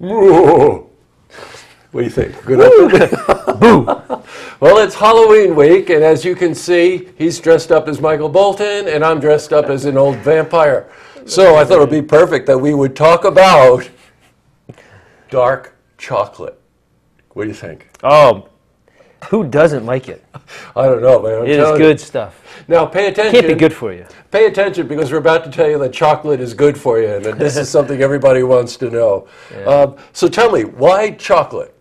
What do you think? Good effort? Boo! Well, it's Halloween week, and as you can see, he's dressed up as Michael Bolton, and I'm dressed up as an old vampire. So I thought it would be perfect that we would talk about dark chocolate. What do you think? Oh, who doesn't like it? I don't know, man. It is good stuff. Now, pay attention. Can't be good for you. Pay attention, because we're about to tell you that chocolate is good for you, and this is something everybody wants to know. Yeah. So tell me, why chocolate?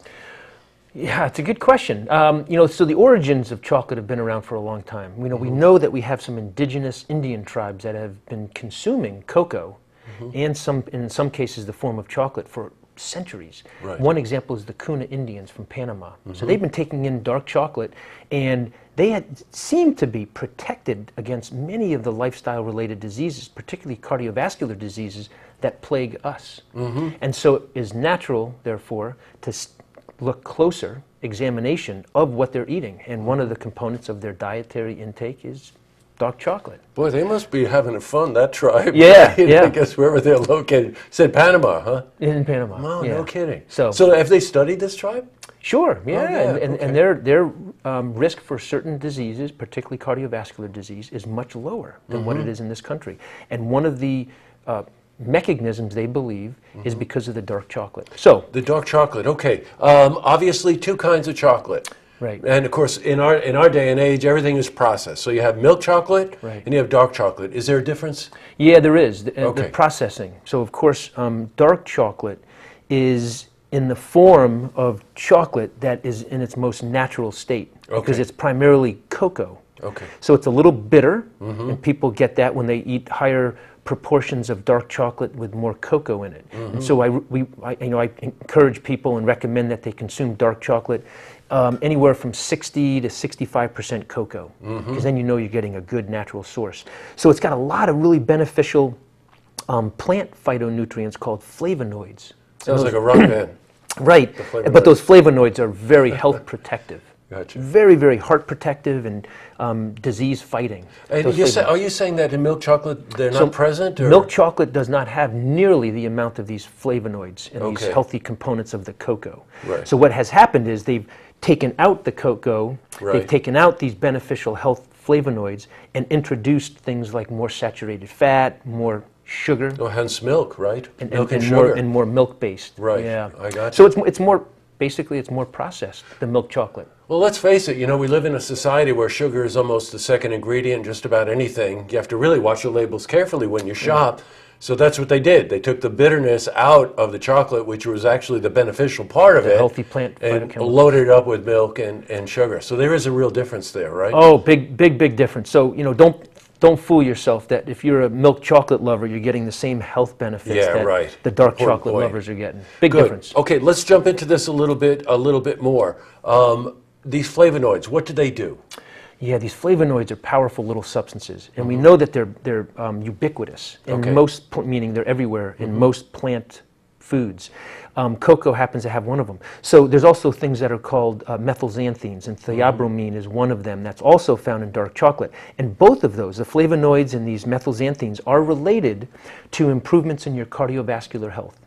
Yeah, it's a good question. So the origins of chocolate have been around for a long time. We know that we have some indigenous Indian tribes that have been consuming cocoa, and in some cases the form of chocolate for centuries. Right. One example is the Kuna Indians from Panama. So they've been taking in dark chocolate, and they had seemed to be protected against many of the lifestyle-related diseases, particularly cardiovascular diseases that plague us. And so it is natural, therefore, to look closer examination of what they're eating. And one of the components of their dietary intake is dark chocolate. Boy, they must be having fun, that tribe. Yeah, I guess wherever they're located. Said Panama, huh? In Panama. Oh, yeah. no kidding. So have they studied this tribe? Sure, yeah. yeah, And their risk for certain diseases, particularly cardiovascular disease, is much lower than what it is in this country. And one of the mechanisms, they believe, is because of the dark chocolate. So The dark chocolate, okay. Obviously, two kinds of chocolate. Right. And of course, in our day and age, everything is processed. So you have milk chocolate, Right. and you have dark chocolate. Is there a difference? yeah, there is the Okay. processing. So of course, dark chocolate is in the form of chocolate that is in its most natural state, because Okay. it's primarily cocoa. Okay. So it's a little bitter, and people get that when they eat higher proportions of dark chocolate with more cocoa in it. And so I encourage people and recommend that they consume dark chocolate anywhere from 60 to 65% cocoa, because then you know you're getting a good natural source. So it's got a lot of really beneficial plant phytonutrients called flavonoids. Sounds like a rock band. Right, flavonoids. but those flavonoids are very health protective. Gotcha. Very, very heart protective and disease fighting. And Those are you saying that in milk chocolate they're So not present? Or? milk chocolate does not have nearly the amount of these flavonoids and these Okay. healthy components of the cocoa. Right. So what has happened is they've taken out the cocoa, Right. they've taken out these beneficial health flavonoids and introduced things like more saturated fat, more sugar, Oh, hence milk, right? and, milk and and more sugar. and more milk-based. Right. Yeah. I got So you. it's more basically it's more processed than milk chocolate. Well, let's face it, we live in a society where sugar is almost the second ingredient in just about anything. You have to really watch the labels carefully when you shop. So that's what they did. They took the bitterness out of the chocolate, which was actually the beneficial part of The it, healthy plant and phytochemicals. loaded it up with milk and sugar. So there is a real difference there, right? Oh, big difference. So, don't fool yourself that if you're a milk chocolate lover, you're getting the same health benefits Yeah, that right. the dark Important chocolate point. lovers are getting. Big Good. difference. Okay, let's jump into this a little bit more. These flavonoids, what do they do? Yeah, these flavonoids are powerful little substances, and we know that they're ubiquitous in Okay. meaning they're everywhere in most plant foods. Cocoa happens to have one of them. So there's also things that are called methylxanthines, and theobromine is one of them that's also found in dark chocolate. And both of those, the flavonoids and these methylxanthines, are related to improvements in your cardiovascular health.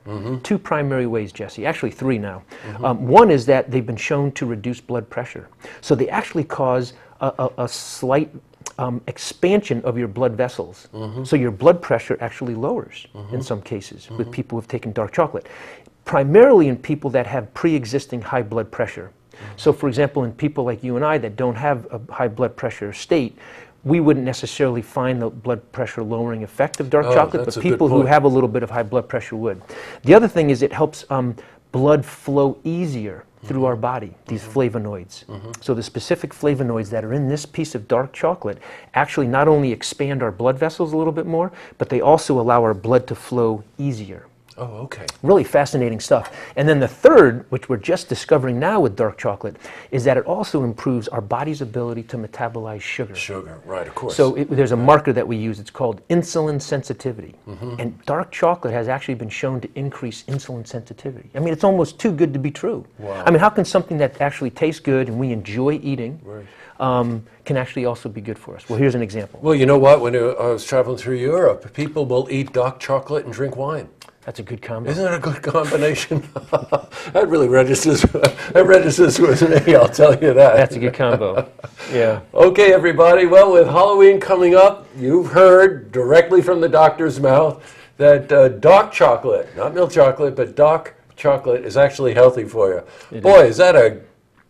Two primary ways, Jesse, actually three now. One is that they've been shown to reduce blood pressure. So they actually cause a slight expansion of your blood vessels. So your blood pressure actually lowers in some cases with people who've taken dark chocolate. Primarily in people that have pre-existing high blood pressure. So for example, in people like you and I that don't have a high blood pressure state, we wouldn't necessarily find the blood pressure lowering effect of dark chocolate, that's but a good people who point. have a little bit of high blood pressure would. The other thing is it helps blood flow easier through our body, these flavonoids. So the specific flavonoids that are in this piece of dark chocolate actually not only expand our blood vessels a little bit more, but they also allow our blood to flow easier. Oh, okay. Really fascinating stuff. And then the third, which we're just discovering now with dark chocolate, is that it also improves our body's ability to metabolize sugar. Sugar, right, of course. So there's a marker that we use, it's called insulin sensitivity. And dark chocolate has actually been shown to increase insulin sensitivity. I mean, it's almost too good to be true. Wow. I mean, how can something that actually tastes good and we enjoy eating can actually also be good for us? Well, here's an example. Well, you know what? When I was traveling through Europe, people will eat dark chocolate and drink wine. That's a good combo. Isn't that a good combination? That really registers. That registers with me. I'll tell you that. That's a good combo. Yeah. Okay, everybody. Well, with Halloween coming up, you've heard directly from the doctor's mouth that dark chocolate, not milk chocolate, but dark chocolate is actually healthy for you. Boy, is that a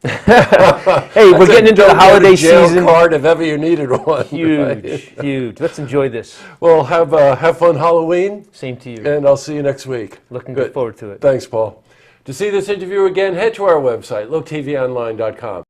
Hey, we're getting into the holiday jail season. card if ever you needed one. Huge, Right? huge. Let's enjoy this. Well, have fun Halloween, Same to you. and I'll see you next week. Looking Good. forward to it. Thanks, Paul. To see this interview again, head to our website, looktvonline.com.